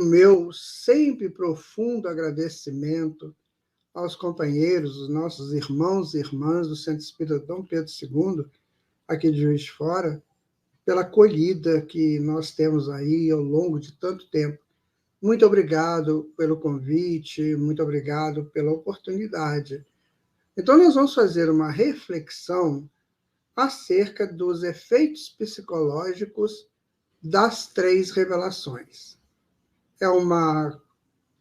O meu sempre profundo agradecimento aos companheiros, os nossos irmãos e irmãs do Centro Espírita Dom Pedro II, aqui de Juiz de Fora, pela acolhida que nós temos aí ao longo de tanto tempo. Muito obrigado pelo convite, muito obrigado pela oportunidade. Então, nós vamos fazer uma reflexão acerca dos efeitos psicológicos das três revelações. É uma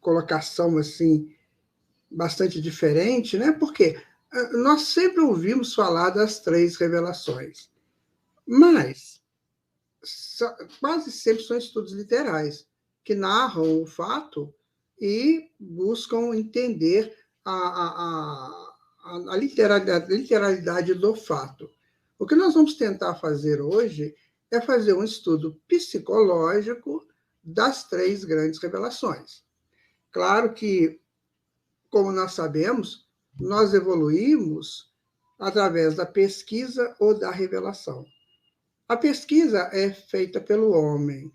colocação assim bastante diferente, né? Porque nós sempre ouvimos falar das três revelações, mas quase sempre são estudos literais que narram o fato e buscam entender a literalidade do fato. O que nós vamos tentar fazer hoje é fazer um estudo psicológico das três grandes revelações. Claro que, como nós sabemos, nós evoluímos através da pesquisa ou da revelação. A pesquisa é feita pelo homem,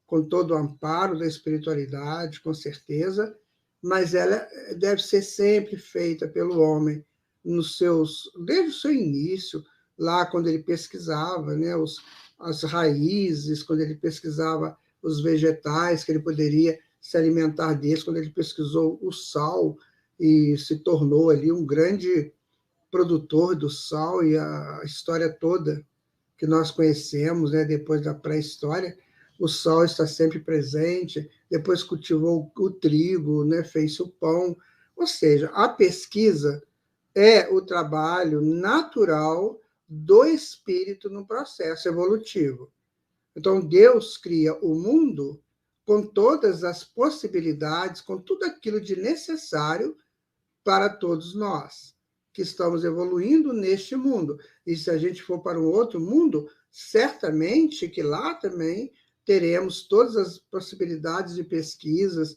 com todo o amparo da espiritualidade, com certeza, mas ela deve ser sempre feita pelo homem desde o seu início, lá quando ele pesquisava, né, as raízes, quando ele pesquisava os vegetais que ele poderia se alimentar deles, quando ele pesquisou o sal e se tornou ali um grande produtor do sal, e a história toda que nós conhecemos, né, depois da pré-história, o sal está sempre presente, depois cultivou o trigo, né, fez o pão, ou seja, a pesquisa é o trabalho natural do espírito no processo evolutivo. Então, Deus cria o mundo com todas as possibilidades, com tudo aquilo de necessário para todos nós, que estamos evoluindo neste mundo. E se a gente for para um outro mundo, certamente que lá também teremos todas as possibilidades de pesquisas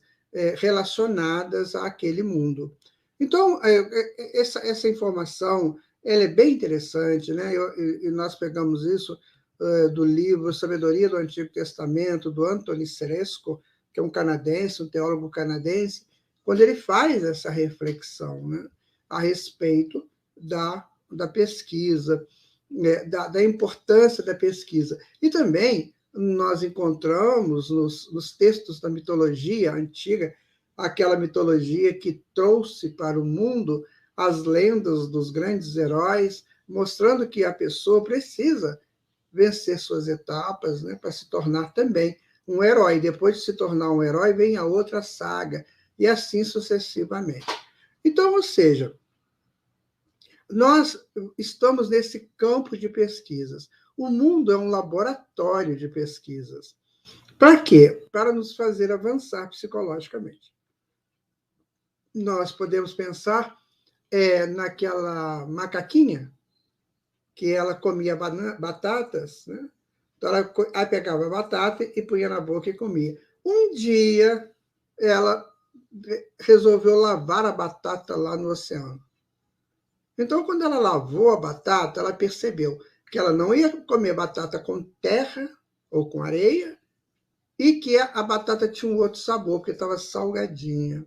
relacionadas àquele mundo. Então, essa informação ela é bem interessante, né? E nós pegamos isso do livro Sabedoria do Antigo Testamento, do Anthony Ceresco, que é um canadense, um teólogo canadense, quando ele faz essa reflexão, né, a respeito da pesquisa, né, da importância da pesquisa. E também nós encontramos nos textos da mitologia antiga, aquela mitologia que trouxe para o mundo as lendas dos grandes heróis, mostrando que a pessoa precisa vencer suas etapas, né, para se tornar também um herói. Depois de se tornar um herói, vem a outra saga, e assim sucessivamente. Então, ou seja, nós estamos nesse campo de pesquisas. O mundo é um laboratório de pesquisas. Para quê? Para nos fazer avançar psicologicamente. Nós podemos pensar naquela macaquinha, que ela comia batatas, né? Então, ela aí pegava a batata e punha na boca e comia. Um dia, ela resolveu lavar a batata lá no oceano. Então, quando ela lavou a batata, ela percebeu que ela não ia comer batata com terra ou com areia e que a batata tinha um outro sabor, porque estava salgadinha.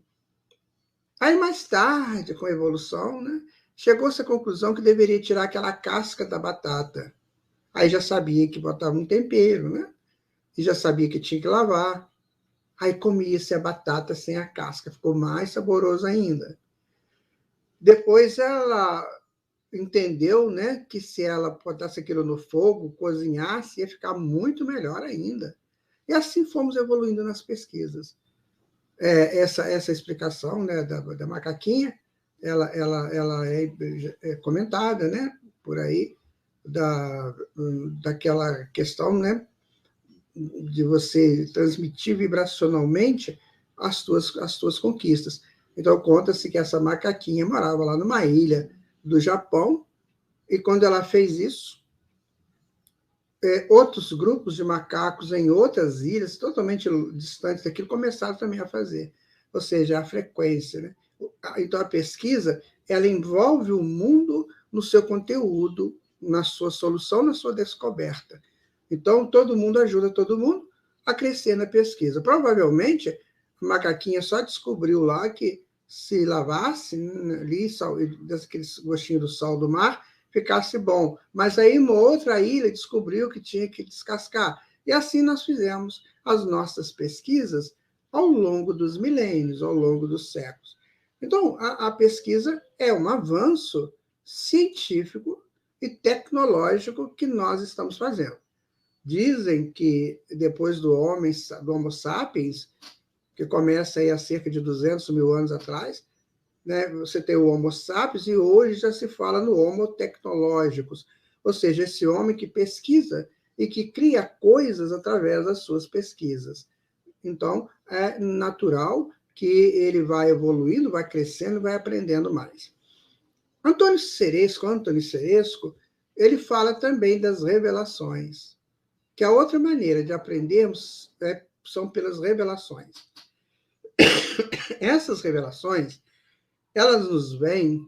Aí, mais tarde, com a evolução, né, chegou-se à conclusão que deveria tirar aquela casca da batata. Aí já sabia que botava um tempero, né? E já sabia que tinha que lavar. Aí comia-se a batata sem a casca, ficou mais saboroso ainda. Depois ela entendeu, né, que se ela botasse aquilo no fogo, cozinhasse, ia ficar muito melhor ainda. E assim fomos evoluindo nas pesquisas. Essa explicação, né, da macaquinha, ela é comentada, né, por aí, daquela questão, né, de você transmitir vibracionalmente as tuas conquistas. Então, conta-se que essa macaquinha morava lá numa ilha do Japão, e quando ela fez isso, outros grupos de macacos em outras ilhas, totalmente distantes daquilo, começaram também a fazer. Ou seja, a frequência. Né? Então, a pesquisa, ela envolve o mundo no seu conteúdo, na sua solução, na sua descoberta. Então, todo mundo ajuda todo mundo, a crescer na pesquisa. Provavelmente, a macaquinha só descobriu lá que se lavasse ali, daquele gostinho do sal do mar, ficasse bom. Mas aí uma outra ilha descobriu que tinha que descascar. E assim nós fizemos as nossas pesquisas ao longo dos milênios, ao longo dos séculos. Então, a pesquisa é um avanço científico e tecnológico que nós estamos fazendo. Dizem que depois do Homo sapiens, que começa aí há cerca de 200 mil anos atrás, né, você tem o Homo sapiens e hoje já se fala no Homo tecnológicos, ou seja, esse homem que pesquisa e que cria coisas através das suas pesquisas. Então, é natural que ele vai evoluindo, vai crescendo, vai aprendendo mais. Antônio Ceresco, ele fala também das revelações, que a outra maneira de aprendermos são pelas revelações. Essas revelações, elas nos vêm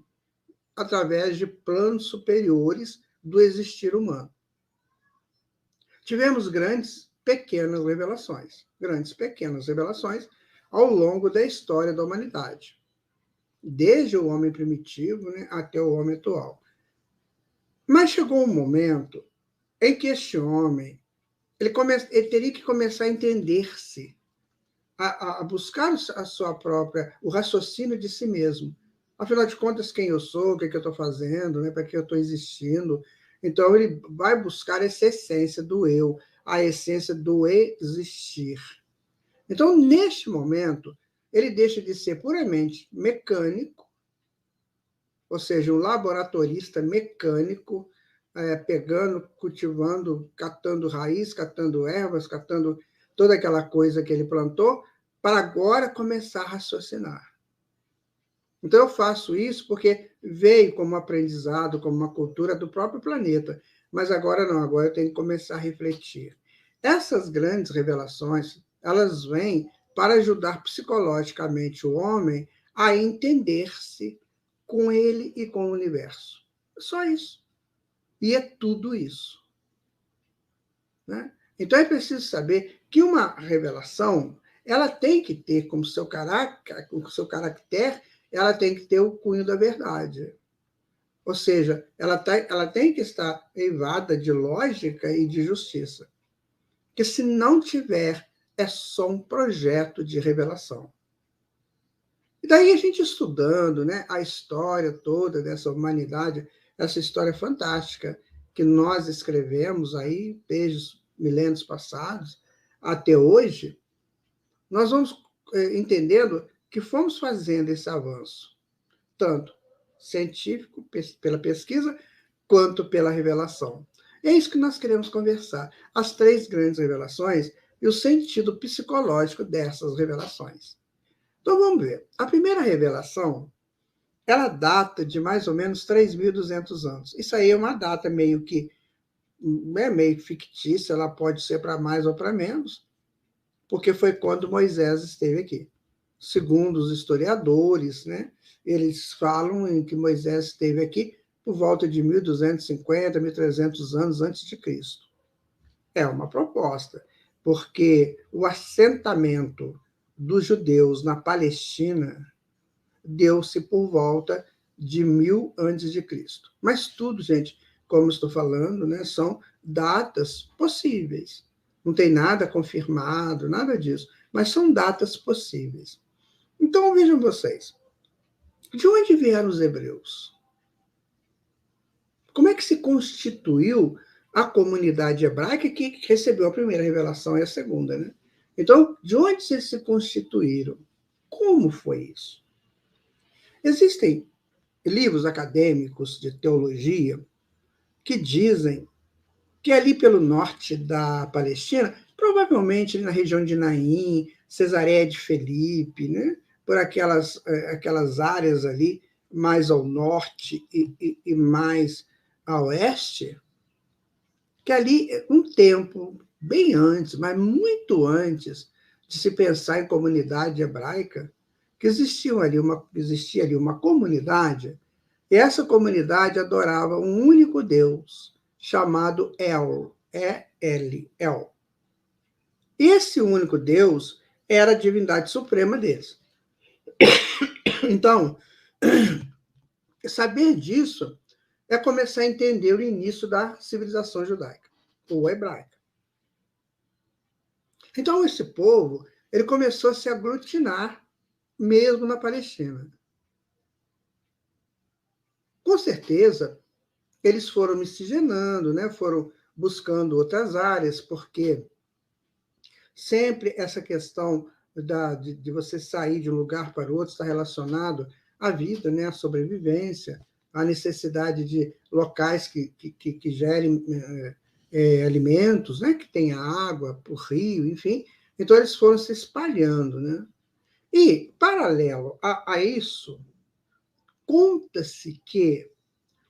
através de planos superiores do existir humano. Tivemos grandes pequenas revelações ao longo da história da humanidade, desde o homem primitivo, né, até o homem atual. Mas chegou um momento em que este homem ele teria que começar a entender-se, a buscar a sua própria, o raciocínio de si mesmo. Afinal de contas, quem eu sou, o que eu estou fazendo, né, para que eu estou existindo. Então, ele vai buscar essa essência do eu, a essência do existir. Então, neste momento, ele deixa de ser puramente mecânico, ou seja, um laboratorista mecânico, pegando, cultivando, catando raiz, catando ervas, catando toda aquela coisa que ele plantou, para agora começar a raciocinar. Então, eu faço isso porque veio como aprendizado, como uma cultura do próprio planeta, mas agora não, agora eu tenho que começar a refletir. Essas grandes revelações, elas vêm para ajudar psicologicamente o homem a entender-se com ele e com o universo. Só isso. E é tudo isso. Né? Então, é preciso saber que uma revelação, ela tem que ter como seu caractere, ela tem que ter o cunho da verdade. Ou seja, ela tem que estar eivada de lógica e de justiça. Porque se não tiver, é só um projeto de revelação. E daí a gente estudando, né, a história toda dessa humanidade, essa história fantástica que nós escrevemos aí desde os milênios passados até hoje, nós vamos entendendo que fomos fazendo esse avanço, tanto científico, pela pesquisa, quanto pela revelação. É isso que nós queremos conversar, as três grandes revelações e o sentido psicológico dessas revelações. Então, vamos ver. A primeira revelação, ela data de mais ou menos 3.200 anos. Isso aí é uma data meio fictícia, ela pode ser para mais ou para menos, porque foi quando Moisés esteve aqui. Segundo os historiadores, né, eles falam em que Moisés esteve aqui por volta de 1.250, 1.300 anos antes de Cristo. É uma proposta, porque o assentamento dos judeus na Palestina deu-se por volta de 1000 antes de Cristo. Mas tudo, gente, como estou falando, né, são datas possíveis. Não tem nada confirmado, nada disso, mas são datas possíveis. Então, vejam vocês, de onde vieram os hebreus? Como é que se constituiu a comunidade hebraica que recebeu a primeira revelação e a segunda, né? Então, de onde eles se constituíram? Como foi isso? Existem livros acadêmicos de teologia que dizem que ali pelo norte da Palestina, provavelmente na região de Naim, Cesareia de Felipe, né? Por aquelas áreas ali mais ao norte e mais a oeste, que ali, um tempo bem antes, mas muito antes de se pensar em comunidade hebraica, que existia ali uma comunidade, e essa comunidade adorava um único Deus, chamado El, E-L, El. Esse único Deus era a divindade suprema deles. Então, saber disso é começar a entender o início da civilização judaica, ou hebraica. Então, esse povo, ele começou a se aglutinar mesmo na Palestina. Com certeza, eles foram miscigenando, né? Foram buscando outras áreas, porque sempre essa questão de você sair de um lugar para o outro está relacionado à vida, né? À sobrevivência, à necessidade de locais que gerem alimentos, né? Que tenha água, por rio, enfim. Então, eles foram se espalhando, né? E, paralelo a isso, conta-se que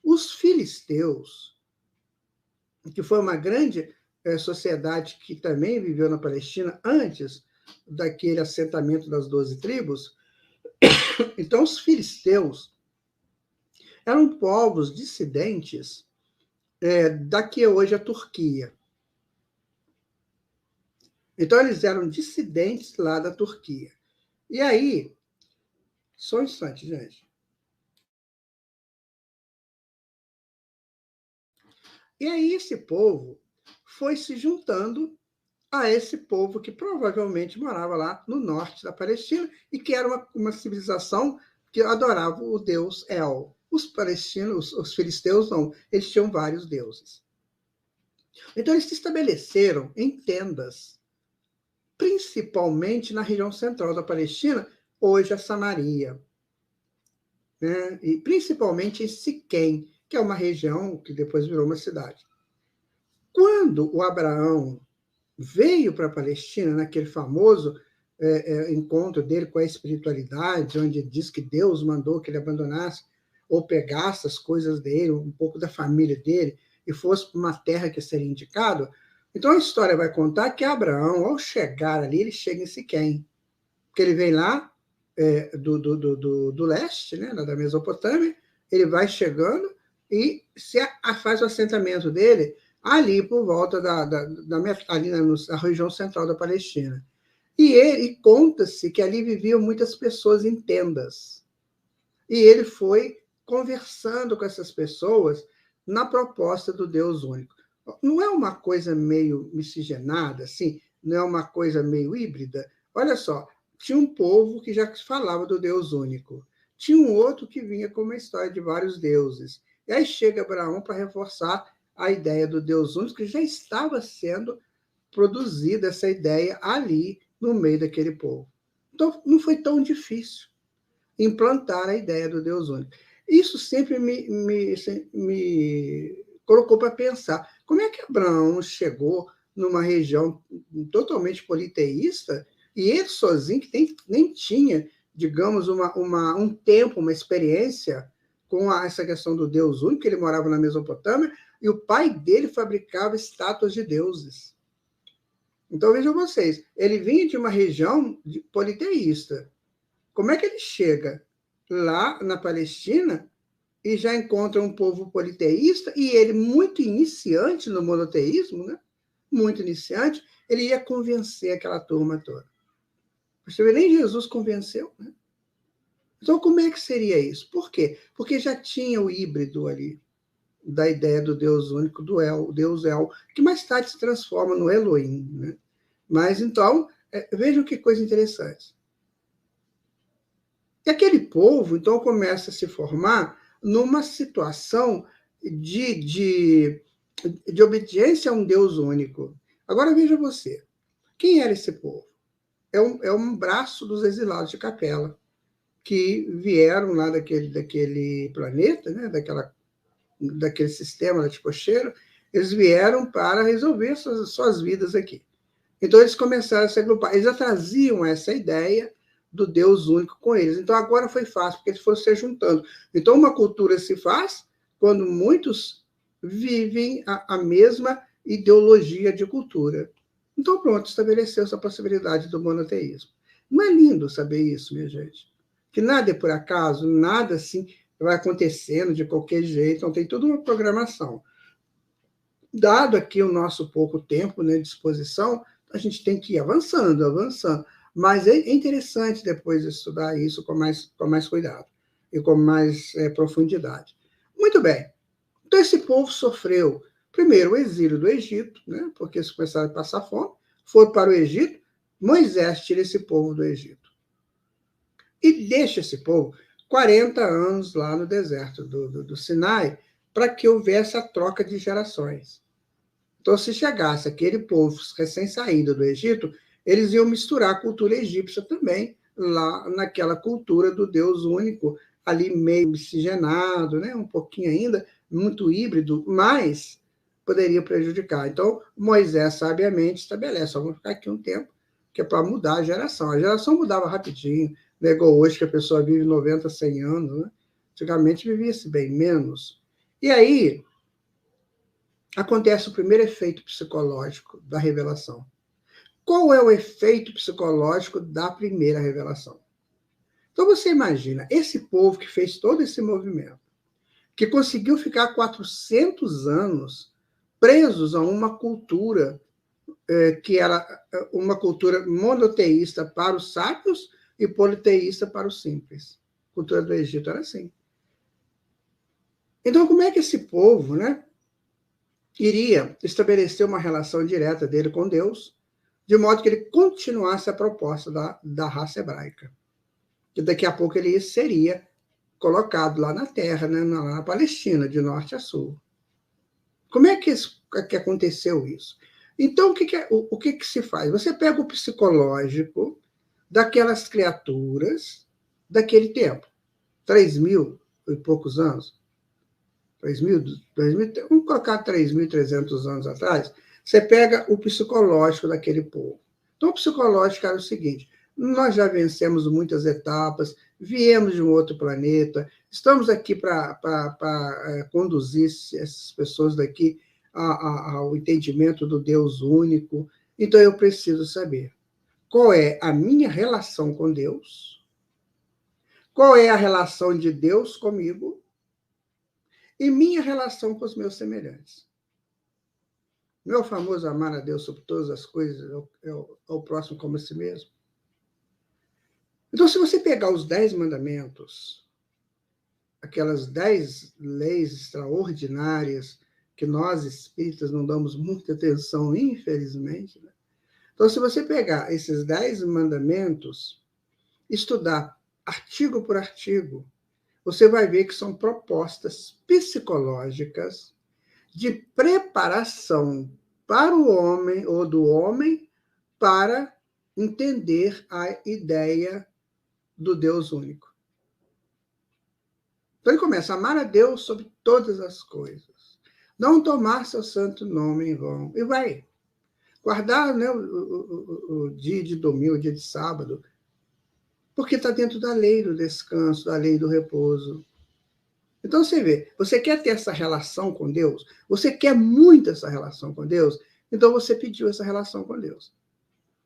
os filisteus, que foi uma grande sociedade que também viveu na Palestina antes daquele assentamento das 12 tribos, então os filisteus eram povos dissidentes da que é hoje a Turquia. Então eles eram dissidentes lá da Turquia. E aí, só um instante, gente. E aí esse povo foi se juntando a esse povo que provavelmente morava lá no norte da Palestina e que era uma civilização que adorava o deus El. Os palestinos, os filisteus, não, eles tinham vários deuses. Então, eles se estabeleceram em tendas, principalmente na região central da Palestina, hoje a Samaria, né? E principalmente em Siquém, que é uma região que depois virou uma cidade. Quando o Abraão veio para a Palestina, naquele famoso encontro dele com a espiritualidade, onde diz que Deus mandou que ele abandonasse ou pegasse as coisas dele, um pouco da família dele, e fosse para uma terra que seria indicado. Então a história vai contar que Abraão, ao chegar ali, ele chega em Siquém, porque ele vem lá do leste, né, da Mesopotâmia, ele vai chegando e faz o assentamento dele ali por volta ali na região central da Palestina. E conta-se que ali viviam muitas pessoas em tendas. E ele foi conversando com essas pessoas na proposta do Deus único. Não é uma coisa meio miscigenada, assim? Não é uma coisa meio híbrida? Olha só, tinha um povo que já falava do Deus único. Tinha um outro que vinha com uma história de vários deuses. E aí chega Abraão para reforçar a ideia do Deus único, que já estava sendo produzida essa ideia ali no meio daquele povo. Então, não foi tão difícil implantar a ideia do Deus único. Isso sempre me colocou para pensar, como é que Abraão chegou numa região totalmente politeísta e ele sozinho, que nem tinha, digamos, um tempo, uma experiência com essa questão do Deus único, ele morava na Mesopotâmia, e o pai dele fabricava estátuas de deuses. Então, vejam vocês, ele vinha de uma região politeísta. Como é que ele chega lá na Palestina e já encontra um povo politeísta, e ele, muito iniciante no monoteísmo, né? Muito iniciante, ele ia convencer aquela turma toda. Você vê, nem Jesus convenceu, né? Então, como é que seria isso? Por quê? Porque já tinha o híbrido ali, da ideia do Deus único, do El, o Deus El, que mais tarde se transforma no Elohim, né? Mas, então, vejam que coisa interessante. E aquele povo, então, começa a se formar numa situação de obediência a um Deus único. Agora, veja você, quem era esse povo? É um braço dos exilados de Capela, que vieram lá daquele planeta, né, daquele sistema da Ticocheiro, eles vieram para resolver suas vidas aqui. Então, eles começaram a se agrupar. Eles já traziam essa ideia do Deus único com eles. Então, agora foi fácil, porque eles foram se juntando. Então, uma cultura se faz quando muitos vivem a mesma ideologia de cultura. Então, pronto, estabeleceu-se a possibilidade do monoteísmo. Não é lindo saber isso, minha gente? Que nada é por acaso, nada assim vai acontecendo de qualquer jeito, então tem toda uma programação. Dado aqui o nosso pouco tempo, né, de exposição, a gente tem que ir avançando, avançando. Mas é interessante depois estudar isso com mais cuidado e com mais profundidade. Muito bem. Então, esse povo sofreu, primeiro, o exílio do Egito, né, porque eles começaram a passar fome, foram para o Egito. Moisés tira esse povo do Egito e deixa esse povo 40 anos lá no deserto do Sinai, para que houvesse a troca de gerações. Então, se chegasse aquele povo recém-saído do Egito, eles iam misturar a cultura egípcia também, lá naquela cultura do Deus único, ali meio miscigenado, né? Um pouquinho ainda, muito híbrido, mas poderia prejudicar. Então, Moisés sabiamente estabelece, vamos ficar aqui um tempo, que é para mudar a geração. A geração mudava rapidinho, não é igual hoje que a pessoa vive 90, 100 anos, né? Antigamente vivia-se bem menos. E aí, acontece o primeiro efeito psicológico da revelação. Qual é o efeito psicológico da primeira revelação? Então você imagina, esse povo que fez todo esse movimento, que conseguiu ficar 400 anos presos a uma cultura que era uma cultura monoteísta para os sábios e politeísta para os simples. A cultura do Egito era assim. Então, como é que esse povo, né, iria estabelecer uma relação direta dele com Deus, de modo que ele continuasse a proposta da raça hebraica? Que daqui a pouco ele seria colocado lá na terra, né, na Palestina, de norte a sul. Como é que aconteceu isso? Então, o que se faz? Você pega o psicológico daquelas criaturas daquele tempo, 3.000 e poucos anos, 3.000, vamos colocar 3.300 anos atrás, você pega o psicológico daquele povo. Então, o psicológico era o seguinte: nós já vencemos muitas etapas, viemos de um outro planeta, estamos aqui para conduzir essas pessoas daqui ao entendimento do Deus único. Então, eu preciso saber qual é a minha relação com Deus, qual é a relação de Deus comigo e minha relação com os meus semelhantes. Meu famoso amar a Deus sobre todas as coisas, é o próximo como a si mesmo. Então, se você pegar os 10 mandamentos, aquelas 10 leis extraordinárias que nós espíritas não damos muita atenção, infelizmente, né? Então, se você pegar esses 10 mandamentos, estudar artigo por artigo, você vai ver que são propostas psicológicas de preparação para o homem ou do homem para entender a ideia do Deus único. Então ele começa a amar a Deus sobre todas as coisas, não tomar seu santo nome em vão, e vai guardar, né, o dia de domingo, o dia de sábado, porque está dentro da lei do descanso, da lei do repouso. Então você vê, você quer ter essa relação com Deus? Você quer muito essa relação com Deus? Então você pediu essa relação com Deus.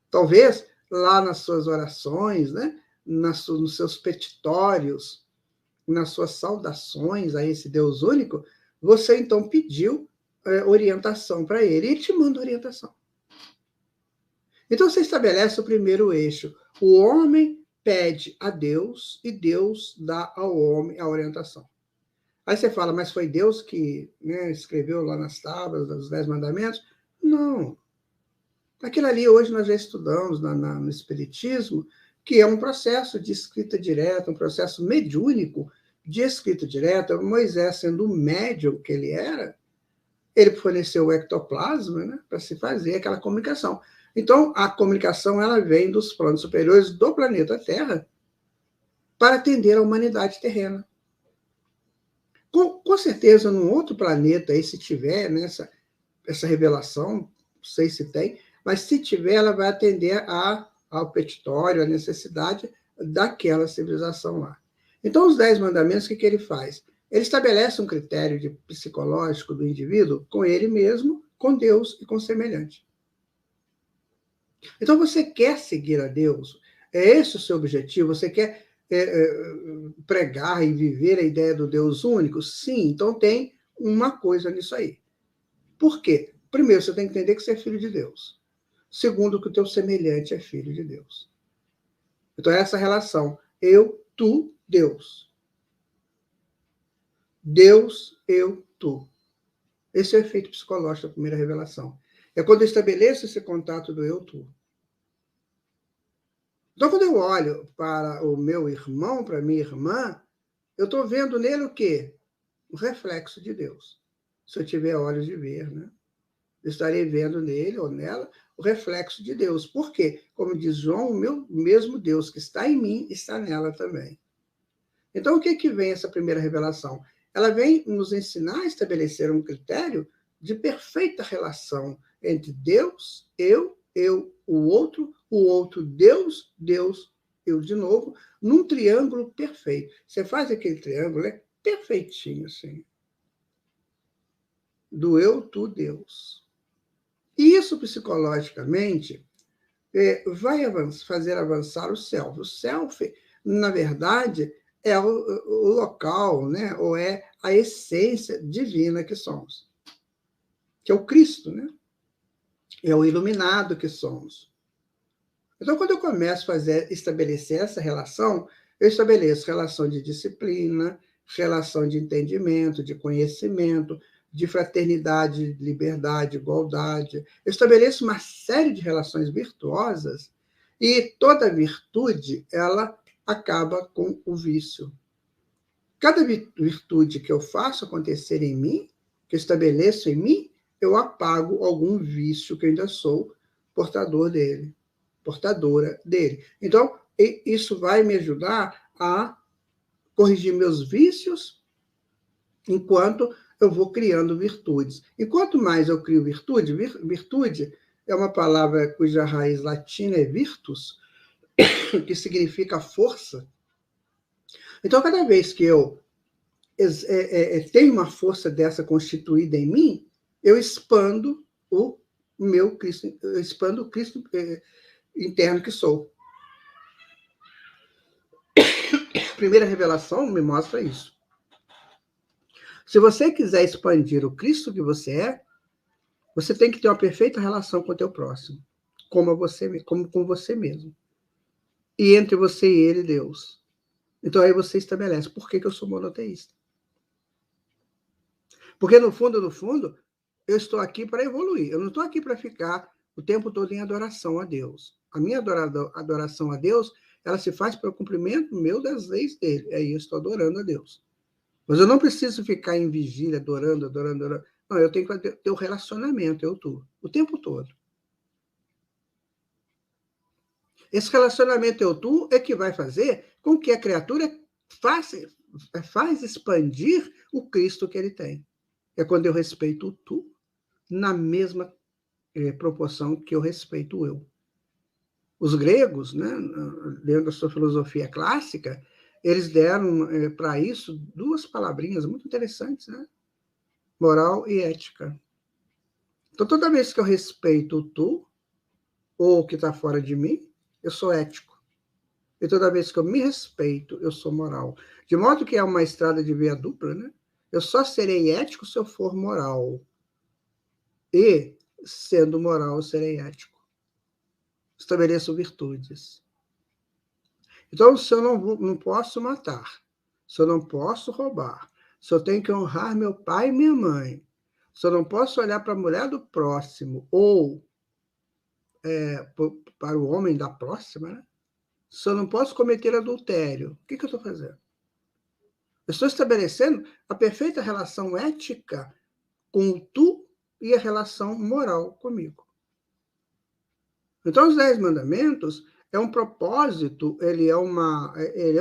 Talvez lá nas suas orações, né, nos seus petitórios, nas suas saudações a esse Deus único, você então pediu orientação para ele e ele te manda orientação. Então você estabelece o primeiro eixo. O homem pede a Deus e Deus dá ao homem a orientação. Aí você fala, mas foi Deus que, né, escreveu lá nas tábuas dos 10 mandamentos? Não. Aquilo ali hoje nós já estudamos no Espiritismo, que é um processo de escrita direta, um processo mediúnico de escrita direta. Moisés, sendo o médium que ele era, ele forneceu o ectoplasma, né, para se fazer aquela comunicação. Então, a comunicação ela vem dos planos superiores do planeta Terra para atender a humanidade terrena. Com certeza, num outro planeta, aí, se tiver, né, essa revelação, não sei se tem, mas se tiver, ela vai atender ao petitório, à necessidade daquela civilização lá. Então, os 10 mandamentos, o que ele faz? Ele estabelece um critério psicológico do indivíduo com ele mesmo, com Deus e com o semelhante. Então, você quer seguir a Deus? É esse o seu objetivo? Você quer pregar e viver a ideia do Deus único? Sim, então tem uma coisa nisso aí. Por quê? Primeiro, você tem que entender que você é filho de Deus. segundo que o teu semelhante é filho de Deus. Então, essa relação, eu, tu, Deus. Deus, eu, tu. Esse é o efeito psicológico da primeira revelação. É quando eu estabeleço esse contato do eu, tu. Então, quando eu olho para o meu irmão, para a minha irmã, eu estou vendo nele o quê? O reflexo de Deus. Se eu tiver olhos de ver, né? Eu estarei vendo nele ou nela o reflexo de Deus. Por quê? Como diz João, o meu mesmo Deus que está em mim está nela também. Então, o que que vem essa primeira revelação? Ela vem nos ensinar a estabelecer um critério de perfeita relação entre Deus, o outro, Deus, Deus, eu de novo, num triângulo perfeito. Você faz aquele triângulo, é perfeitinho, assim. Do eu, tu, Deus. E isso, psicologicamente, vai fazer avançar o self. O self, na verdade, é o local, né? Ou é a essência divina que somos, que é o Cristo, né? É o iluminado que somos. Então, quando eu começo a estabelecer essa relação, eu estabeleço relação de disciplina, relação de entendimento, de conhecimento, de fraternidade, liberdade, igualdade. Eu estabeleço uma série de relações virtuosas e toda virtude, ela acaba com o vício. Cada virtude que eu faço acontecer em mim, que eu estabeleço em mim, eu apago algum vício que eu ainda sou portador dele, portadora dele. Então, isso vai me ajudar a corrigir meus vícios enquanto eu vou criando virtudes. E quanto mais eu crio virtude, virtude é uma palavra cuja raiz latina é virtus, que significa força. Então, cada vez que eu tenho uma força dessa constituída em mim, eu expando o meu Cristo, eu expando o Cristo interno que sou. A primeira revelação me mostra isso. Se você quiser expandir o Cristo que você é, você tem que ter uma perfeita relação com o teu próximo, como com você mesmo. E entre você e ele, Deus. Então aí você estabelece por que eu sou monoteísta. Porque no fundo, eu estou aqui para evoluir. Eu não estou aqui para ficar o tempo todo em adoração a Deus. A minha adoração a Deus, ela se faz pelo cumprimento meu das leis dele. Aí eu estou adorando a Deus. Mas eu não preciso ficar em vigília, adorando. Não, eu tenho que ter o relacionamento, o tempo todo. Esse relacionamento é que vai fazer com que a criatura faz expandir o Cristo que ele tem. É quando eu respeito o tu na mesma proporção que eu respeito o eu. Os gregos, né, dentro da sua filosofia clássica, eles deram para isso duas palavrinhas muito interessantes, né? Moral e ética. Então, toda vez que eu respeito o tu, ou o que está fora de mim, eu sou ético. E toda vez que eu me respeito, eu sou moral. De modo que é uma estrada de via dupla, né? Eu só serei ético se eu for moral. E, sendo moral, eu serei ético. Estabeleço virtudes. Então, se eu não posso matar, se eu não posso roubar, se eu tenho que honrar meu pai e minha mãe, se eu não posso olhar para a mulher do próximo ou para o homem da próxima, né? Se eu não posso cometer adultério, o que eu estou fazendo? Eu estou estabelecendo a perfeita relação ética com o tu e a relação moral comigo. Então, os 10 mandamentos é um propósito, ele é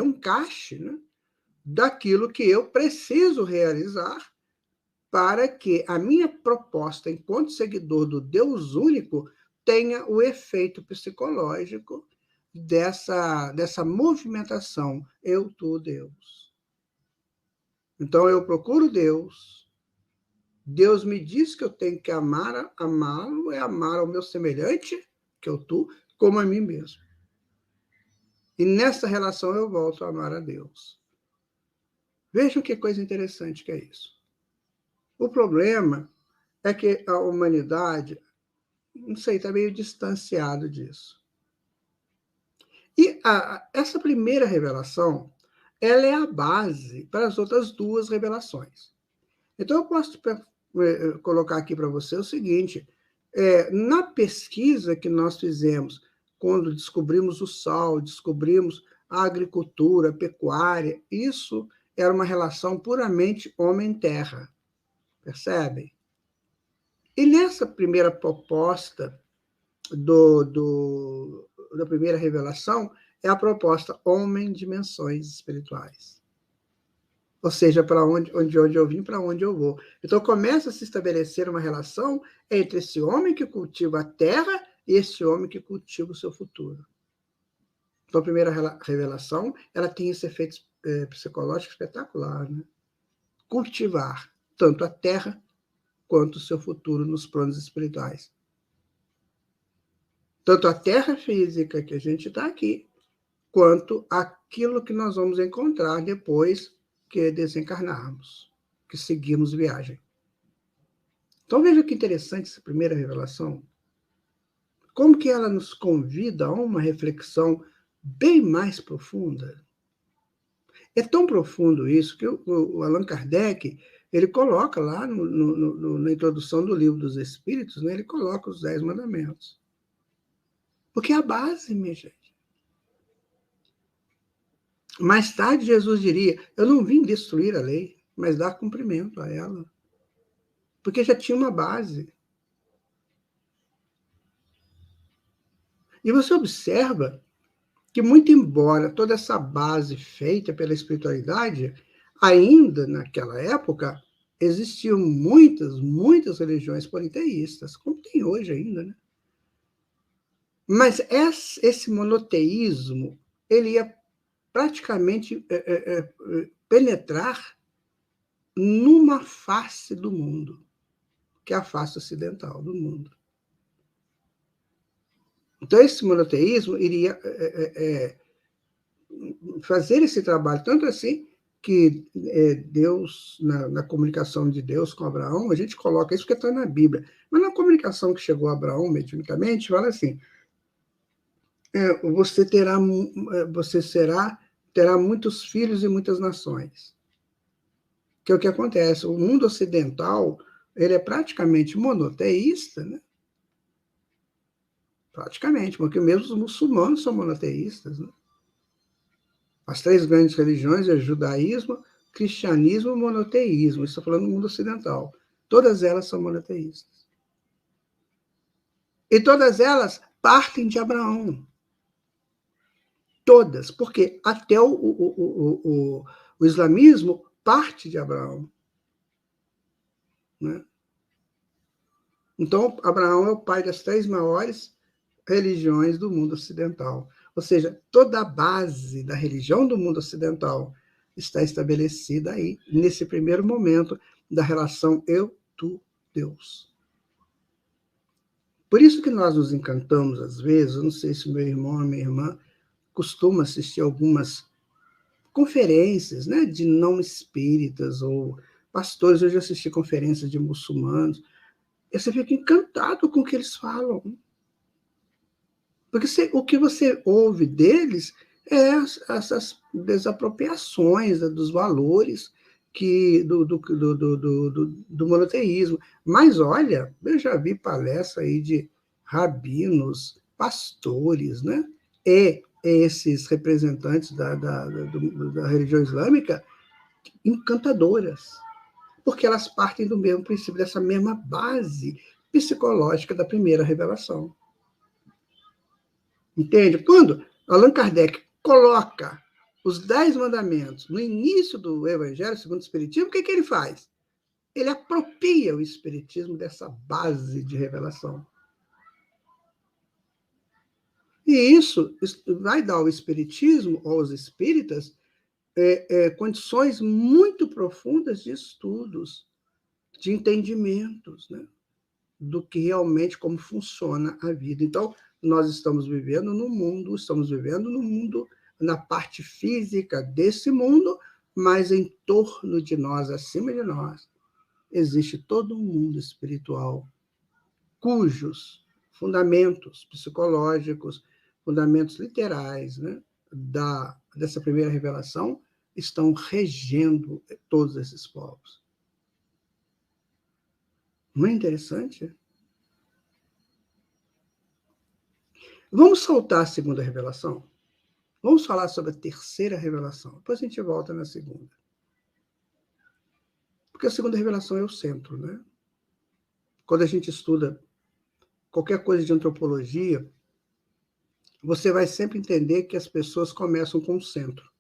um caixe, né, daquilo que eu preciso realizar para que a minha proposta enquanto seguidor do Deus único tenha o efeito psicológico dessa movimentação eu, tu, Deus. Então, eu procuro Deus. Deus me diz que eu tenho que amá-lo é amar ao meu semelhante, que eu tu, como a mim mesmo. E nessa relação eu volto a amar a Deus. Vejam que coisa interessante que é isso. O problema é que a humanidade, não sei, está meio distanciado disso. E essa primeira revelação, ela é a base para as outras duas revelações. Então, eu posso colocar aqui para você o seguinte, na pesquisa que nós fizemos, quando descobrimos o sal, descobrimos a agricultura, a pecuária, isso era uma relação puramente homem-terra, percebem? E nessa primeira proposta da primeira revelação, é a proposta homem-dimensões espirituais. Ou seja, para onde eu vim, para onde eu vou. Então, começa a se estabelecer uma relação entre esse homem que cultiva a terra e esse homem que cultiva o seu futuro. Então, a primeira revelação, ela tem esse efeito psicológico espetacular, né? Cultivar tanto a terra quanto o seu futuro nos planos espirituais. Tanto a terra física que a gente está aqui, quanto aquilo que nós vamos encontrar depois que desencarnarmos, que seguimos viagem. Então, veja que interessante essa primeira revelação. Como que ela nos convida a uma reflexão bem mais profunda. É tão profundo isso que o Allan Kardec, ele coloca lá na introdução do Livro dos Espíritos, né, ele coloca os 10 mandamentos. Porque é a base, minha gente. Mais tarde, Jesus diria, eu não vim destruir a lei, mas dar cumprimento a ela. Porque já tinha uma base. E você observa que, muito embora toda essa base feita pela espiritualidade, ainda naquela época, existiam muitas religiões politeístas, como tem hoje ainda, né? Mas esse monoteísmo, ele ia praticamente penetrar numa face do mundo, que é a face ocidental do mundo. Então, esse monoteísmo iria fazer esse trabalho, tanto assim que Deus, na comunicação de Deus com Abraão, a gente coloca isso porque está na Bíblia, mas na comunicação que chegou a Abraão, mediunicamente, fala assim, você terá muitos filhos e muitas nações. Que é o que acontece. O mundo ocidental, ele é praticamente monoteísta, né? Praticamente, porque mesmo os muçulmanos são monoteístas, né? As 3 grandes religiões é judaísmo, cristianismo e monoteísmo. Estou falando do mundo ocidental. Todas elas são monoteístas. E todas elas partem de Abraão. Todas, porque até o islamismo parte de Abraão. Né? Então, Abraão é o pai das 3 maiores religiões do mundo ocidental. Ou seja, toda a base da religião do mundo ocidental está estabelecida aí, nesse primeiro momento da relação eu, tu, Deus. Por isso que nós nos encantamos, às vezes, eu não sei se meu irmão ou minha irmã costuma assistir algumas conferências, né, de não espíritas ou pastores. Eu já assisti conferências de muçulmanos, e você fica encantado com o que eles falam. Porque o que você ouve deles é essas desapropriações dos valores do monoteísmo. Mas, olha, eu já vi palestra aí de rabinos, pastores, né? E esses representantes da religião islâmica encantadoras, porque elas partem do mesmo princípio, dessa mesma base psicológica da primeira revelação. Entende? Quando Allan Kardec coloca os 10 mandamentos no início do Evangelho segundo o Espiritismo, o que ele faz? Ele apropria o Espiritismo dessa base de revelação. E isso vai dar ao Espiritismo, ou aos espíritas, condições muito profundas de estudos, de entendimentos, né? Do que realmente, como funciona a vida. Então, nós estamos vivendo no mundo, na parte física desse mundo, mas em torno de nós, acima de nós, existe todo um mundo espiritual, cujos fundamentos psicológicos, fundamentos literais, né, dessa primeira revelação estão regendo todos esses povos. Não é interessante? Vamos saltar a segunda revelação? Vamos falar sobre a terceira revelação. Depois a gente volta na segunda. Porque a segunda revelação é o centro, né? Quando a gente estuda qualquer coisa de antropologia, você vai sempre entender que as pessoas começam com o centro.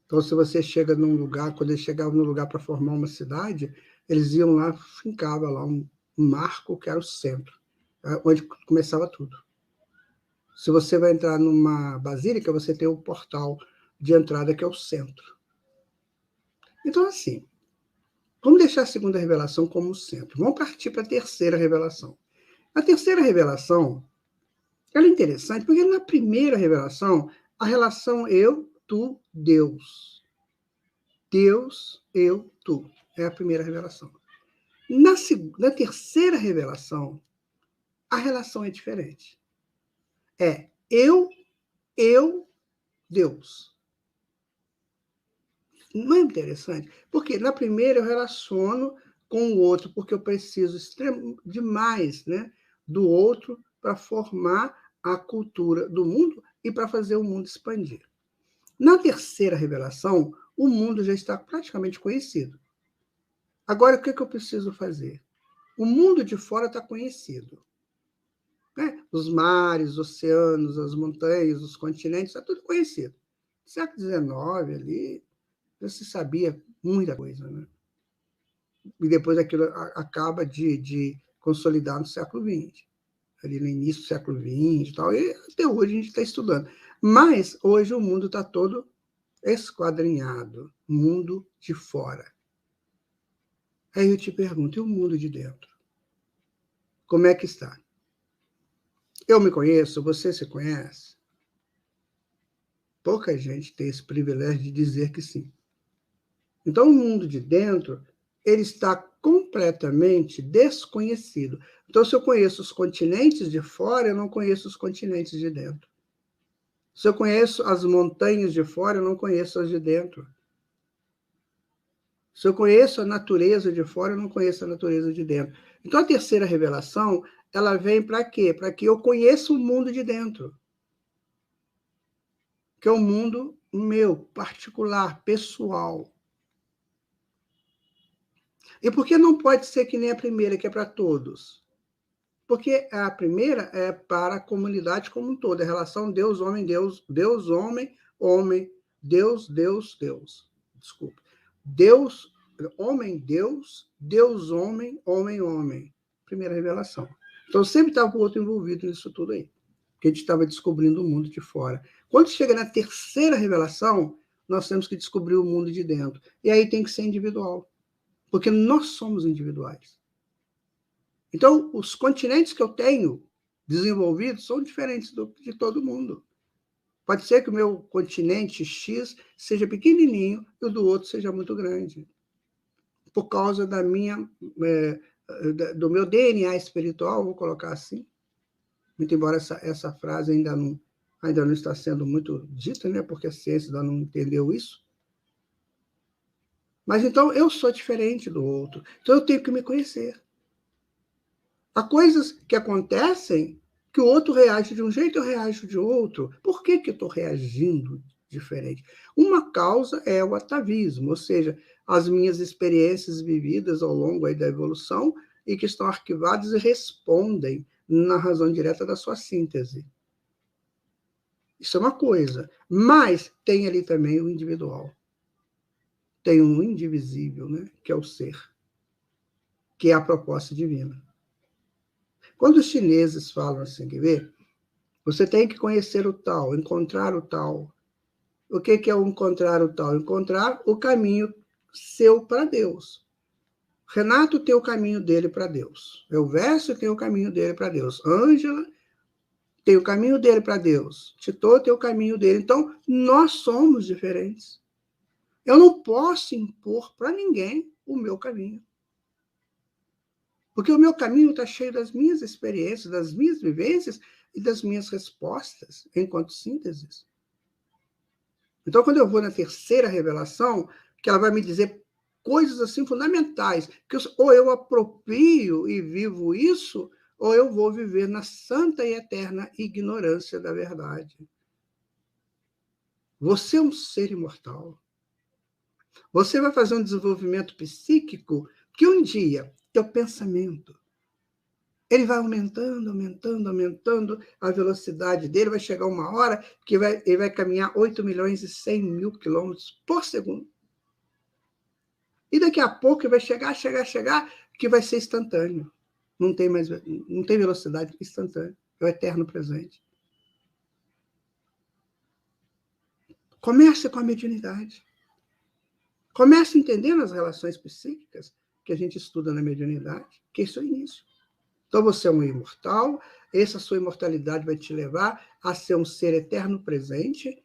Então, se você chega num lugar, quando eles chegavam num lugar para formar uma cidade, eles iam lá, fincava lá um marco que era o centro, onde começava tudo. Se você vai entrar numa basílica, você tem o portal de entrada, que é o centro. Então, assim, vamos deixar a segunda revelação como centro. Vamos partir para a terceira revelação. A terceira revelação, ela é interessante, porque na primeira revelação, a relação eu, tu, Deus. Deus, eu, tu. É a primeira revelação. Na terceira revelação, a relação é diferente. É eu, Deus. Não é interessante? Porque na primeira eu relaciono com o outro, porque eu preciso demais, né, do outro para formar a cultura do mundo e para fazer o mundo expandir. Na terceira revelação, o mundo já está praticamente conhecido. Agora, o que eu preciso fazer? O mundo de fora está conhecido. Né? Os mares, os oceanos, as montanhas, os continentes, está tudo conhecido. No século XIX, ali, já se sabia muita coisa. Né? E depois aquilo acaba de consolidar no século XX. Ali no início do século XX e tal, e até hoje a gente está estudando. Mas hoje o mundo está todo esquadrinhado, mundo de fora. Aí eu te pergunto, e o mundo de dentro? Como é que está? Eu me conheço, você se conhece? Pouca gente tem esse privilégio de dizer que sim. Então, o mundo de dentro, ele está completamente desconhecido. Então, se eu conheço os continentes de fora, eu não conheço os continentes de dentro. Se eu conheço as montanhas de fora, eu não conheço as de dentro. Se eu conheço a natureza de fora, eu não conheço a natureza de dentro. Então, a terceira revelação, ela vem para quê? Para que eu conheça o mundo de dentro. Que é o mundo meu, particular, pessoal. E por que não pode ser que nem a primeira, que é para todos? Porque a primeira é para a comunidade como um todo, a relação Deus-homem, Deus, Deus-homem, homem, Deus, Deus, Deus. Desculpa. Deus, homem, Deus, Deus-homem, homem, homem. Primeira revelação. Então, sempre estava o outro envolvido nisso tudo aí. Porque a gente estava descobrindo o mundo de fora. Quando chega na terceira revelação, nós temos que descobrir o mundo de dentro. E aí tem que ser individual. Porque nós somos individuais. Então, os continentes que eu tenho desenvolvidos são diferentes de todo mundo. Pode ser que o meu continente X seja pequenininho e o do outro seja muito grande. Por causa da minha, do meu DNA espiritual, vou colocar assim. Muito embora essa frase ainda não está sendo muito dita, né? Porque a ciência ainda não entendeu isso. Mas então eu sou diferente do outro. Então eu tenho que me conhecer. Há coisas que acontecem que o outro reage de um jeito, eu reajo de outro. Por que eu estou reagindo diferente? Uma causa é o atavismo, ou seja, as minhas experiências vividas ao longo aí da evolução e que estão arquivadas e respondem na razão direta da sua síntese. Isso é uma coisa. Mas tem ali também o individual. Tem um indivisível, né? Que é o ser, que é a proposta divina. Quando os chineses falam assim, quer ver? Você tem que conhecer o tal, encontrar o tal. O que é o encontrar o tal? Encontrar o caminho seu para Deus. Renato tem o caminho dele para Deus. Elvésio tem o caminho dele para Deus. Ângela tem o caminho dele para Deus. Titô tem o caminho dele. Então, nós somos diferentes. Eu não posso impor para ninguém o meu caminho. Porque o meu caminho está cheio das minhas experiências, das minhas vivências e das minhas respostas, enquanto sínteses. Então, quando eu vou na terceira revelação, que ela vai me dizer coisas assim fundamentais, que ou eu aproprio e vivo isso, ou eu vou viver na santa e eterna ignorância da verdade. Você é um ser imortal. Você vai fazer um desenvolvimento psíquico que um dia, teu pensamento, ele vai aumentando, aumentando, aumentando a velocidade dele, vai chegar uma hora que ele vai caminhar 8.100.000 quilômetros por segundo. E daqui a pouco ele vai chegar, que vai ser instantâneo. Não tem velocidade instantânea. É o eterno presente. Comece com a mediunidade. Comece entendendo as relações psíquicas que a gente estuda na mediunidade, que esse é o início. Então, você é um imortal, essa sua imortalidade vai te levar a ser um ser eterno presente.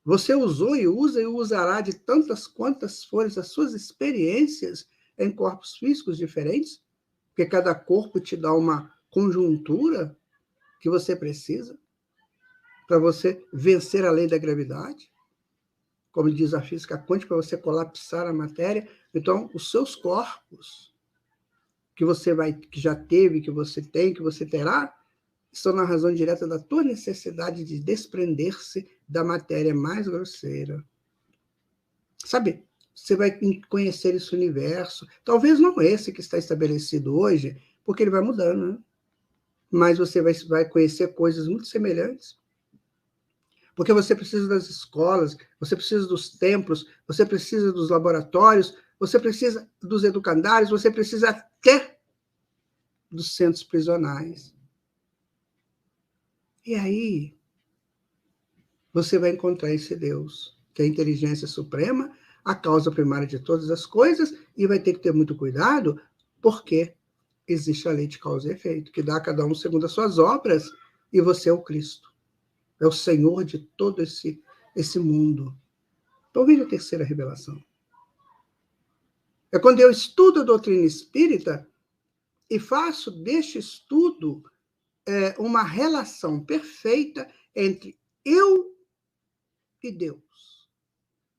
Você usou e usa e usará de tantas quantas forem as suas experiências em corpos físicos diferentes, porque cada corpo te dá uma conjuntura que você precisa para você vencer a lei da gravidade, como diz a física quântica, para você colapsar a matéria. Então, os seus corpos que já teve, que você tem, que você terá, estão na razão direta da tua necessidade de desprender-se da matéria mais grosseira. Sabe? Você vai conhecer esse universo. Talvez não esse que está estabelecido hoje, porque ele vai mudando, né? Mas você vai conhecer coisas muito semelhantes. Porque você precisa das escolas, você precisa dos templos, você precisa dos laboratórios, você precisa dos educandários, você precisa até dos centros prisionais. E aí, você vai encontrar esse Deus, que é a inteligência suprema, a causa primária de todas as coisas, e vai ter que ter muito cuidado, porque existe a lei de causa e efeito, que dá a cada um segundo as suas obras, e você é o Cristo. É o Senhor de todo esse mundo. Então, veja a terceira revelação. É quando eu estudo a doutrina espírita e faço deste estudo uma relação perfeita entre eu e Deus,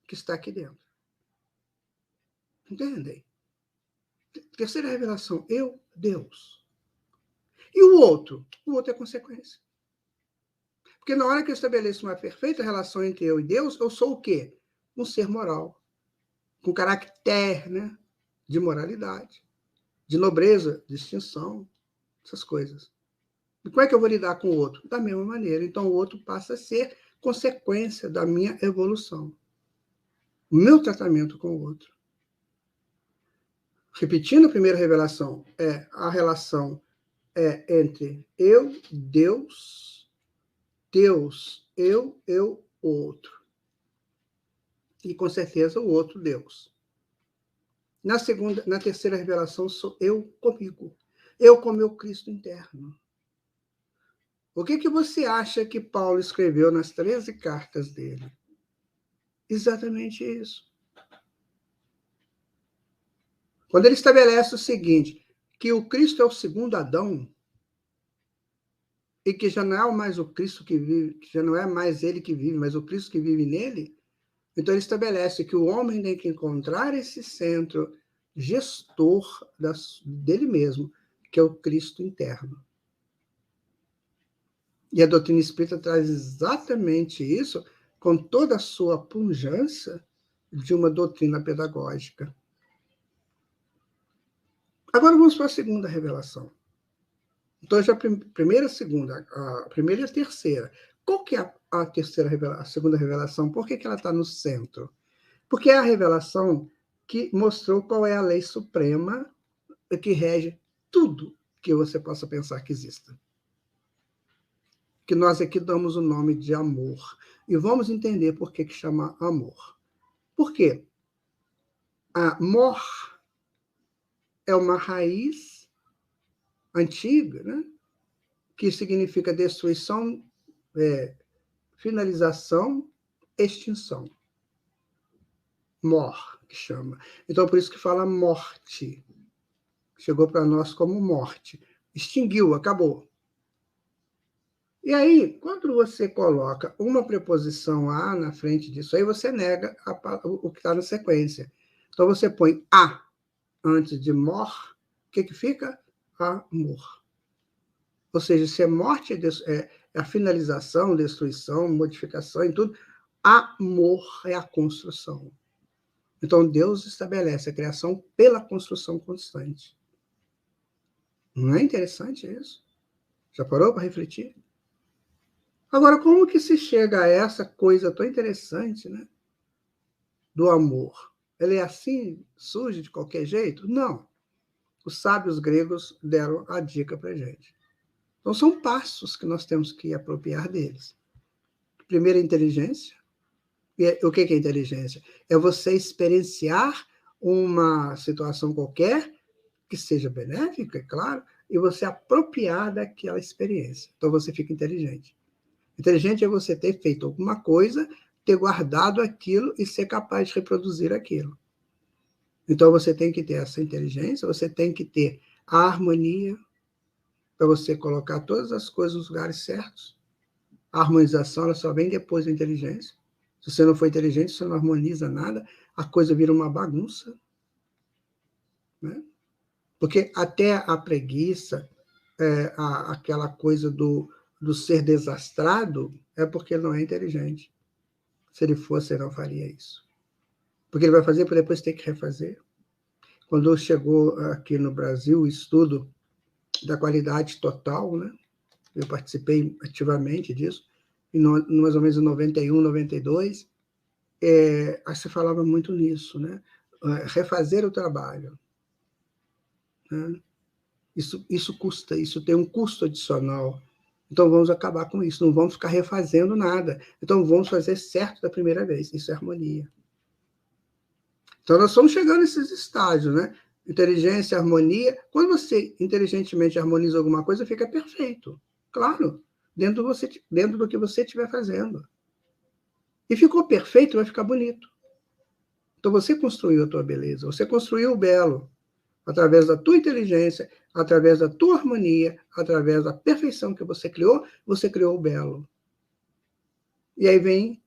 que está aqui dentro. Entendem? Terceira revelação, eu, Deus. E o outro? O outro é consequência. Porque na hora que eu estabeleço uma perfeita relação entre eu e Deus, eu sou o quê? Um ser moral, com caráter, né, de moralidade, de nobreza, distinção, essas coisas. E como é que eu vou lidar com o outro? Da mesma maneira. Então, o outro passa a ser consequência da minha evolução. O meu tratamento com o outro. Repetindo a primeira revelação, a relação entre eu, Deus, eu, outro. E, com certeza, o outro, Deus. Na terceira revelação, sou eu comigo. Eu com meu Cristo interno. O que você acha que Paulo escreveu nas 13 cartas dele? Exatamente isso. Quando ele estabelece o seguinte, que o Cristo é o segundo Adão, e que já não é mais o Cristo que vive, que já não é mais ele que vive, mas o Cristo que vive nele, então ele estabelece que o homem tem que encontrar esse centro gestor dele mesmo, que é o Cristo interno. E a doutrina espírita traz exatamente isso, com toda a sua pujança de uma doutrina pedagógica. Agora vamos para a segunda revelação. Então, já a primeira, a segunda, a primeira e a terceira. Qual que é a terceira revelação, a segunda revelação? Por que ela está no centro? Porque é a revelação que mostrou qual é a lei suprema que rege tudo que você possa pensar que exista. Que nós aqui damos o nome de amor. E vamos entender por que chama amor. Por quê? Amor é uma raiz antiga, né? Que significa destruição, finalização, extinção. Mor, que chama. Então, por isso que fala morte. chegou para nós como morte. Extinguiu, acabou. E aí, quando você coloca uma preposição a na frente disso, aí você nega o que está na sequência. Então, você põe a antes de mor, o que fica? Amor. Ou seja, se é morte, é a finalização, destruição, modificação e tudo, amor é a construção. Então, Deus estabelece a criação pela construção constante. Não é interessante isso? Já parou para refletir? Agora, como que se chega a essa coisa tão interessante, né? Do amor? Ele é assim, surge de qualquer jeito? Não. Os sábios gregos deram a dica para a gente. Então, são passos que nós temos que apropriar deles. Primeiro, a inteligência. E o que é inteligência? É você experienciar uma situação qualquer que seja benéfica, é claro, e você apropriar daquela experiência. Então, você fica inteligente. Inteligente é você ter feito alguma coisa, ter guardado aquilo e ser capaz de reproduzir aquilo. Então, você tem que ter essa inteligência, você tem que ter a harmonia, para você colocar todas as coisas nos lugares certos. A harmonização ela só vem depois da inteligência. Se você não for inteligente, você não harmoniza nada, a coisa vira uma bagunça. Né? Porque até a preguiça, aquela coisa do ser desastrado, é porque ele não é inteligente. Se ele fosse, ele não faria isso. Porque ele vai fazer para depois ter que refazer. Quando chegou aqui no Brasil o estudo da qualidade total, né? Eu participei ativamente disso, mais ou menos em 91, 92, se falava muito nisso, né? Refazer o trabalho. Né? Isso custa, isso tem um custo adicional. Então, vamos acabar com isso, não vamos ficar refazendo nada. Então, vamos fazer certo da primeira vez. Isso é harmonia. Então, nós estamos chegando nesses estágios, né? Inteligência, harmonia. Quando você inteligentemente harmoniza alguma coisa, fica perfeito. Claro, dentro do que você estiver fazendo. E ficou perfeito, vai ficar bonito. Então, você construiu a tua beleza, você construiu o belo, através da tua inteligência, através da tua harmonia, através da perfeição que você criou o belo. E aí vem,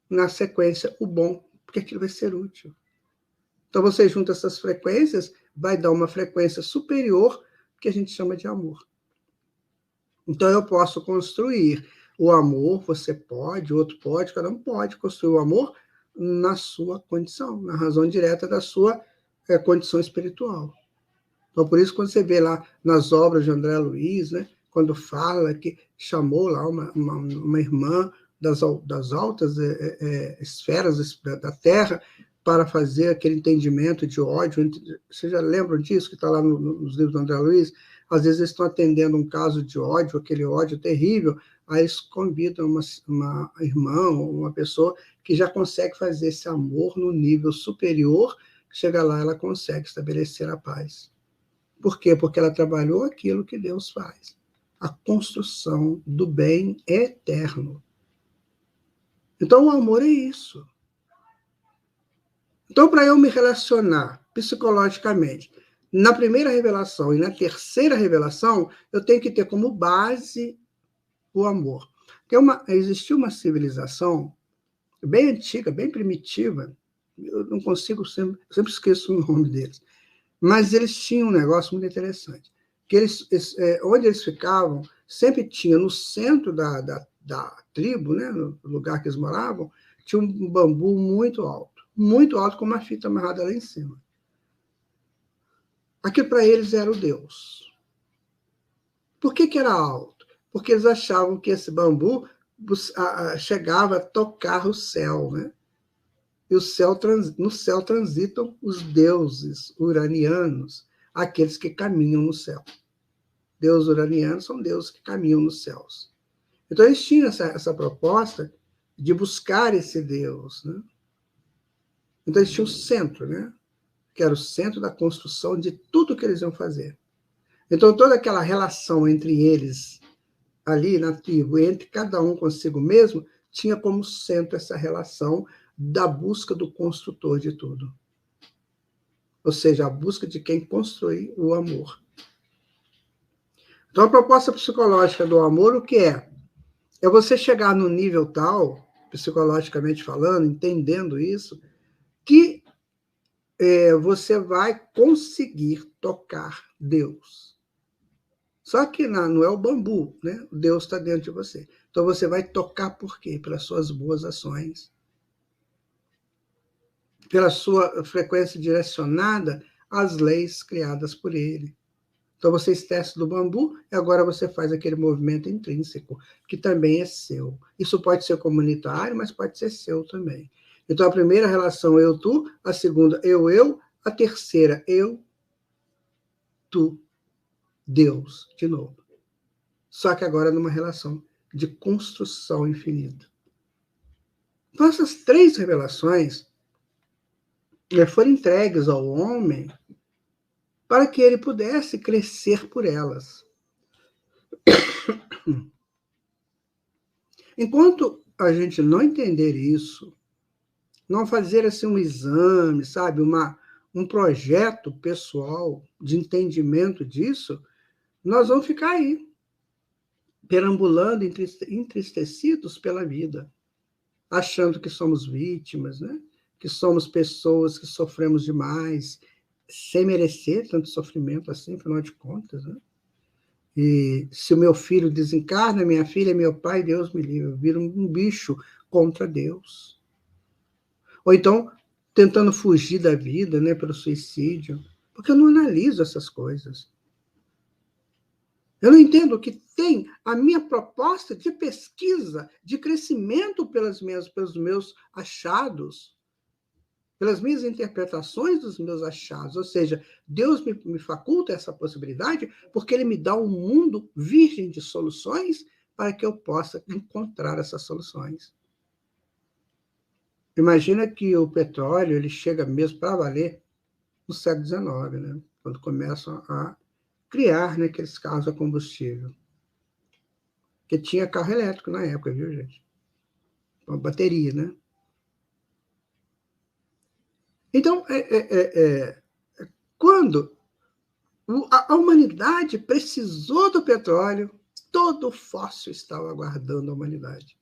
na sequência, o bom, porque aquilo vai ser útil. Então, você junta essas frequências, vai dar uma frequência superior, que a gente chama de amor. Então, eu posso construir o amor, você pode, o outro pode, cada um pode construir o amor na sua condição, na razão direta da sua condição espiritual. Então, por isso, quando você vê lá nas obras de André Luiz, né, quando fala que chamou lá uma irmã das altas esferas da Terra para fazer aquele entendimento de ódio, vocês já lembram disso, que está lá nos livros do André Luiz? Às vezes eles estão atendendo um caso de ódio, aquele ódio terrível, aí eles convidam uma irmã ou uma pessoa que já consegue fazer esse amor no nível superior, chega lá, ela consegue estabelecer a paz. Por quê? Porque ela trabalhou aquilo que Deus faz. A construção do bem eterno. Então, o amor é isso. Então, para eu me relacionar psicologicamente na primeira revelação e na terceira revelação, eu tenho que ter como base o amor. Existiu uma civilização bem antiga, bem primitiva, eu não consigo, sempre esqueço o nome deles, mas eles tinham um negócio muito interessante, que onde eles ficavam, sempre tinha no centro da tribo, né, no lugar que eles moravam, tinha um bambu muito alto, com uma fita amarrada lá em cima. Aquilo para eles era o Deus. Por que era alto? Porque eles achavam que esse bambu chegava a tocar o céu, né? E no céu transitam os deuses uranianos, aqueles que caminham no céu. Deuses uranianos são deuses que caminham nos céus. Então, eles tinham essa proposta de buscar esse Deus. Né? Então, eles tinham o centro, né? Que era o centro da construção de tudo que eles iam fazer. Então, toda aquela relação entre eles, ali na tribo, entre cada um consigo mesmo, tinha como centro essa relação da busca do construtor de tudo. ou seja, a busca de quem construir o amor. Então, a proposta psicológica do amor, o que é? É você chegar no nível tal, psicologicamente falando, entendendo isso, que você vai conseguir tocar Deus. Só que não é o bambu, né? Deus está dentro de você. Então você vai tocar por quê? Pelas suas boas ações, pela sua frequência direcionada às leis criadas por Ele. Então você esquece do bambu e agora você faz aquele movimento intrínseco, que também é seu. Isso pode ser comunitário, mas pode ser seu também. Então a primeira relação eu-tu, a segunda eu, a terceira eu, tu, Deus, de novo. Só que agora numa relação de construção infinita. Então essas três revelações foram entregues ao homem para que ele pudesse crescer por elas. Enquanto a gente não entender isso, não fazer assim um exame, sabe, um projeto pessoal de entendimento disso, nós vamos ficar aí, perambulando entristecidos pela vida, achando que somos vítimas, né? Que somos pessoas que sofremos demais, sem merecer tanto sofrimento assim, afinal de contas, né? E se o meu filho desencarna, minha filha, meu pai, Deus me livre, eu viro um bicho contra Deus. Ou então, tentando fugir da vida, né, pelo suicídio, porque eu não analiso essas coisas. Eu não entendo que tem a minha proposta de pesquisa, de crescimento pelos meus achados, pelas minhas interpretações dos meus achados. Ou seja, Deus me faculta essa possibilidade porque Ele me dá um mundo virgem de soluções para que eu possa encontrar essas soluções. Imagina que o petróleo ele chega mesmo para valer no século XIX, né? Quando começam a criar, né, aqueles carros a combustível. Porque tinha carro elétrico na época, viu, gente? Uma bateria, né? Então, quando a humanidade precisou do petróleo, todo o fóssil estava aguardando a humanidade.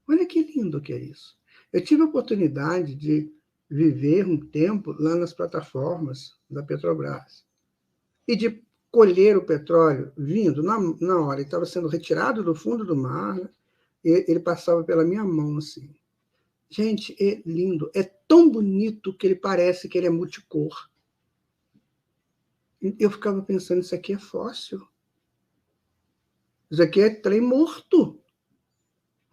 Olha que lindo que é isso. Eu tive a oportunidade de viver um tempo lá nas plataformas da Petrobras e de colher o petróleo vindo na hora, ele estava sendo retirado do fundo do mar, né? E ele passava pela minha mão assim. Gente, é lindo, é tão bonito que ele parece que ele é multicor. Eu ficava pensando, isso aqui é fóssil. Isso aqui é trem morto.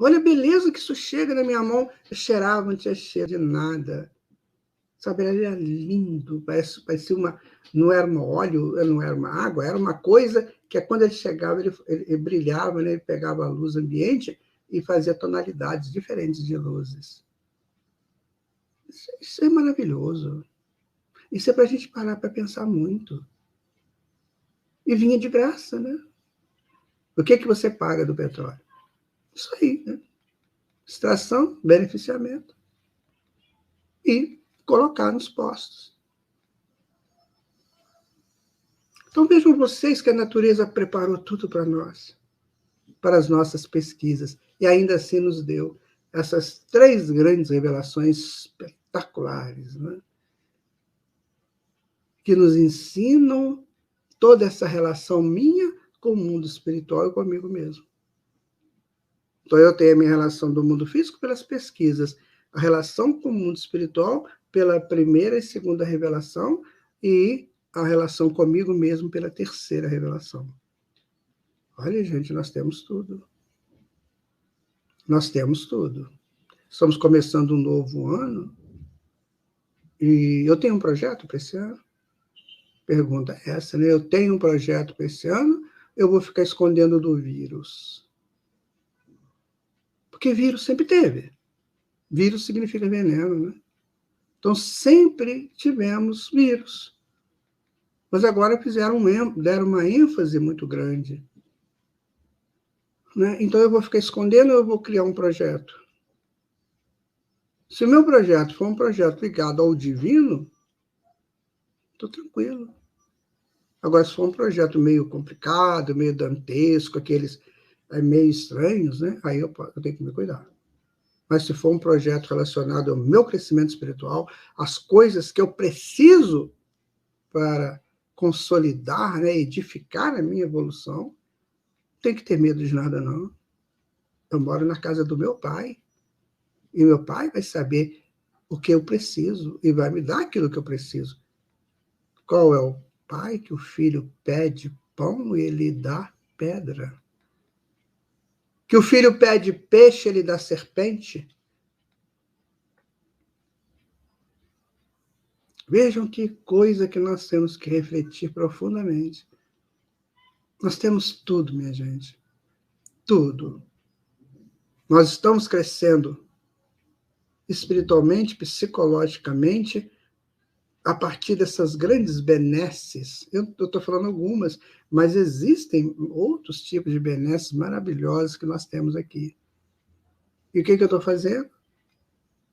Olha a beleza que isso chega na minha mão. Eu cheirava, não tinha cheiro de nada. Sabe, ele era lindo, parecia uma... Não era um óleo, não era uma água, era uma coisa que quando ele chegava, ele brilhava, né? Ele pegava a luz ambiente e fazia tonalidades diferentes de luzes. Isso é maravilhoso. Isso é para a gente parar para pensar muito. E vinha de graça, né? O que você paga do petróleo? Isso aí, né? Extração, beneficiamento. E colocar nos postos. Então vejam vocês que a natureza preparou tudo para nós, para as nossas pesquisas, e ainda assim nos deu essas três grandes revelações espetaculares, né? Que nos ensinam toda essa relação minha com o mundo espiritual e comigo mesmo. Então, eu tenho a minha relação do mundo físico pelas pesquisas, a relação com o mundo espiritual pela primeira e segunda revelação e a relação comigo mesmo pela terceira revelação. Olha, gente, nós temos tudo. Nós temos tudo. Estamos começando um novo ano e eu tenho um projeto para esse ano. Pergunta essa, né? Eu tenho um projeto para esse ano, eu vou ficar escondendo do vírus. Porque vírus sempre teve. Vírus significa veneno, né? Então, sempre tivemos vírus. Mas agora deram uma ênfase muito grande. Né? Então, eu vou ficar escondendo ou eu vou criar um projeto? Se o meu projeto for um projeto ligado ao divino, estou tranquilo. Agora, se for um projeto meio complicado, meio dantesco, aqueles meio estranhos, né? Aí eu tenho que me cuidar. Mas se for um projeto relacionado ao meu crescimento espiritual, as coisas que eu preciso para consolidar, né, edificar a minha evolução, não tem que ter medo de nada, não. Eu moro na casa do meu pai, e meu pai vai saber o que eu preciso e vai me dar aquilo que eu preciso. Qual é o pai que o filho pede pão e ele dá pedra? Que o filho pede peixe, ele dá serpente? Vejam que coisa que nós temos que refletir profundamente. Nós temos tudo, minha gente. Tudo. Nós estamos crescendo espiritualmente, psicologicamente, a partir dessas grandes benesses. Eu estou falando algumas, mas existem outros tipos de benesses maravilhosos que nós temos aqui. E o que eu estou fazendo?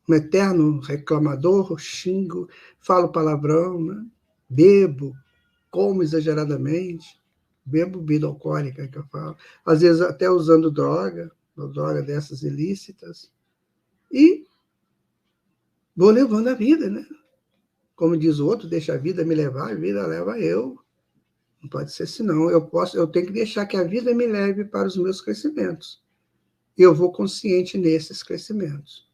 Um eterno reclamador, xingo, falo palavrão, né? Bebo, como exageradamente, bebo bebida alcoólica, que eu falo, às vezes até usando droga, uma droga dessas ilícitas, e vou levando a vida, né? Como diz o outro, deixa a vida me levar, a vida leva eu. Não pode ser senão. Eu tenho que deixar que a vida me leve para os meus crescimentos. E eu vou consciente nesses crescimentos.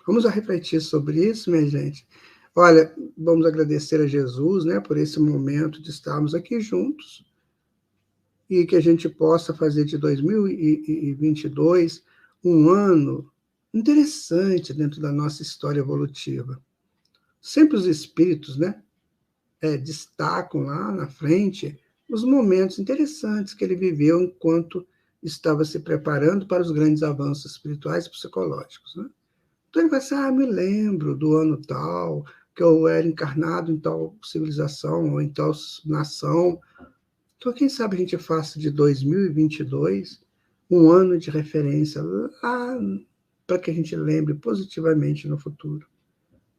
Vamos refletir sobre isso, minha gente. Olha, vamos agradecer a Jesus, né, por esse momento de estarmos aqui juntos e que a gente possa fazer de 2022 um ano interessante dentro da nossa história evolutiva. Sempre os espíritos, né, destacam lá na frente os momentos interessantes que ele viveu enquanto estava se preparando para os grandes avanços espirituais e psicológicos, né? Então ele vai dizer, me lembro do ano tal, que eu era encarnado em tal civilização ou em tal nação. Então, quem sabe a gente faça de 2022 um ano de referência lá para que a gente lembre positivamente no futuro.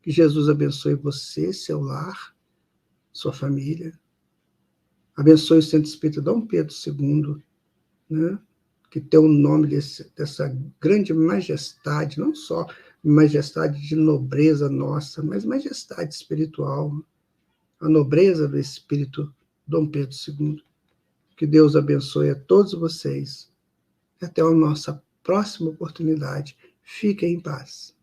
Que Jesus abençoe você, seu lar, sua família. Abençoe o Centro Espírita Dom Pedro II, né? Que tem o nome dessa grande majestade, não só majestade de nobreza nossa, mas majestade espiritual, a nobreza do Espírito Dom Pedro II. Que Deus abençoe a todos vocês. Até a nossa próxima oportunidade. Fiquem em paz.